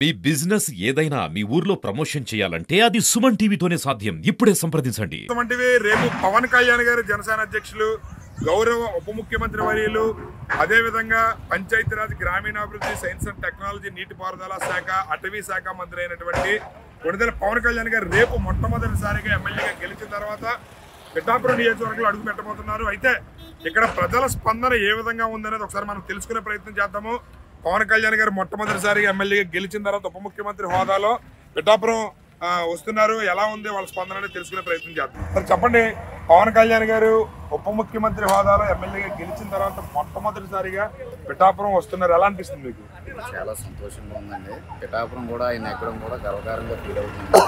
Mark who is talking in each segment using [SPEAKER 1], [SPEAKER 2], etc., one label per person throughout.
[SPEAKER 1] మీ business ఏదైనా మీ ఊర్లో promotion చేయాలంటే అది సుమన్ టీవీతోనే సాధ్యం. ఇప్పుడే సంప్రదించండి.
[SPEAKER 2] సుమన్ టీవీ రేపు పవన్ కళ్యాణ్ గారు జనసేన అధ్యక్షులు, గౌరవ ఉప ముఖ్యమంత్రి వర్యులు, అదేవిధంగా పంచాయతీరాజ్ గ్రామీణాభివృద్ధి, సైన్స్ అండ్ టెక్నాలజీ, నీటిపారుదల శాఖ, అటవీ శాఖ మంత్రి అయినటువంటి కొణిదెల పవన్ కళ్యాణ్ గారు రేపు మొట్టమొదటిసారిగా ఎమ్మెల్యేగా గెలిచిన తర్వాత పిఠాపురం నియోజకవర్గంలో అడుగు పెట్టబోతున్నారు. అయితే ఇక్కడ ప్రజల స్పందన ఏ విధంగా ఉందనేది ఒకసారి మనం తెలుసుకునే ప్రయత్నం చేద్దాము. పవన్ కళ్యాణ్ గారు మొట్టమొదటిసారిగా ఎమ్మెల్యేగా గెలిచిన తర్వాత ఉప ముఖ్యమంత్రి హోదాలో పిఠాపురం వస్తున్నారు. ఎలా ఉంది వాళ్ళ స్పందన అనేది తెలుసుకునే ప్రయత్నం చేద్దాం. సార్ చెప్పండి, పవన్ కళ్యాణ్ గారు ఉప ముఖ్యమంత్రి హోదాలో ఎమ్మెల్యేగా గెలిచిన తర్వాత మొట్టమొదటిసారిగా పిఠాపురం వస్తున్నారు. ఎలా అనిపిస్తుంది మీకు?
[SPEAKER 3] చాలా సంతోషంగా ఉందండి. పిఠాపురం కూడా ఆయన ఎక్కడం కూడా గర్వకారంగా ఫీల్ అవుతుంది.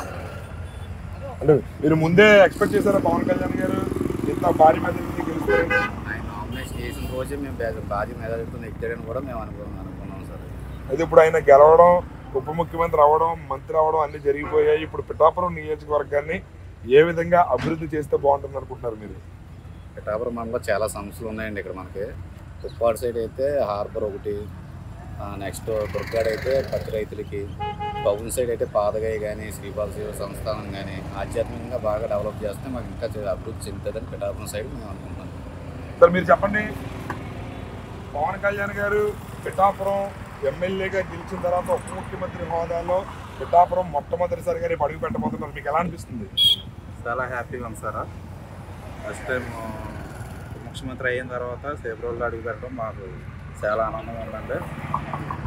[SPEAKER 2] అంటే మీరు ముందే ఎక్స్పెక్ట్ చేశారా పవన్ కళ్యాణ్ గారు ఇంత భారీ మెజారిటీ గెలుస్తారు?
[SPEAKER 3] ఆయన నామినేషన్ చేసిన రోజే మేము భారీ మెజారిటీతో ఎక్కాడని కూడా మేము అనుకున్నాం సార్.
[SPEAKER 2] అయితే ఇప్పుడు ఆయన గెలవడం, ఉప ముఖ్యమంత్రి అవ్వడం, మంత్రి అవ్వడం అన్ని జరిగిపోయాయి. ఇప్పుడు పిఠాపురం నియోజకవర్గాన్ని ఏ విధంగా అభివృద్ధి చేస్తే బాగుంటుంది అనుకుంటున్నారు మీరు?
[SPEAKER 3] పిఠాపురం మండలంలో చాలా సమస్యలు ఉన్నాయండి. ఇక్కడ మనకి ఉప్పాడు సైడ్ అయితే హార్బర్ ఒకటి, నెక్స్ట్ దుర్గాడ్ అయితే పత్తి రైతులకి, పవన్ సైడ్ అయితే పాదగాయ కానీ, శ్రీపాద శివ సంస్థానం కానీ ఆధ్యాత్మికంగా బాగా డెవలప్ చేస్తే మాకు ఇంకా అభివృద్ధి చెందుతుందని పిఠాపురం సైడ్ మేము అనుకుంటున్నాం.
[SPEAKER 2] సార్ మీరు చెప్పండి, పవన్ కళ్యాణ్ గారు పిఠాపురం ఎమ్మెల్యేగా గెలిచిన తర్వాత ఉప ముఖ్యమంత్రి హోదాలో పిఠాపురం మొట్టమొదటిసారిగా రేపు అడుగు పెట్టబోతున్నారు. మీకు ఎలా అనిపిస్తుంది?
[SPEAKER 4] చాలా హ్యాపీగా ఉంది సార్. ఫస్ట్ టైం ముఖ్యమంత్రి అయిన తర్వాత ఫిబ్రవరిలో అడుగు పెట్టడం మాకు చాలా ఆనందంగా ఉందండి.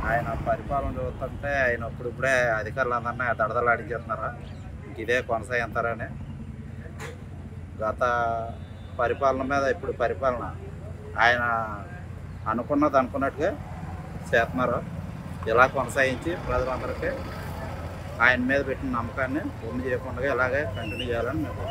[SPEAKER 4] ఆయన పరిపాలన చూస్తుంటే ఆయన ఇప్పుడే అధికారులు అందరినీ దడదలాడించేస్తున్నారు. ఇంక ఇదే కొనసాగిస్తారని గత పరిపాలన మీద ఇప్పుడు పరిపాలన ఆయన అనుకున్నట్టుగా చేస్తున్నారు. ఇలా కొనసాగించి ప్రజలందరికీ ఆయన మీద పెట్టిన నమ్మకాన్ని ఒమ్మి చేయకుండా ఇలాగే కంటిన్యూ చేయాలని మేము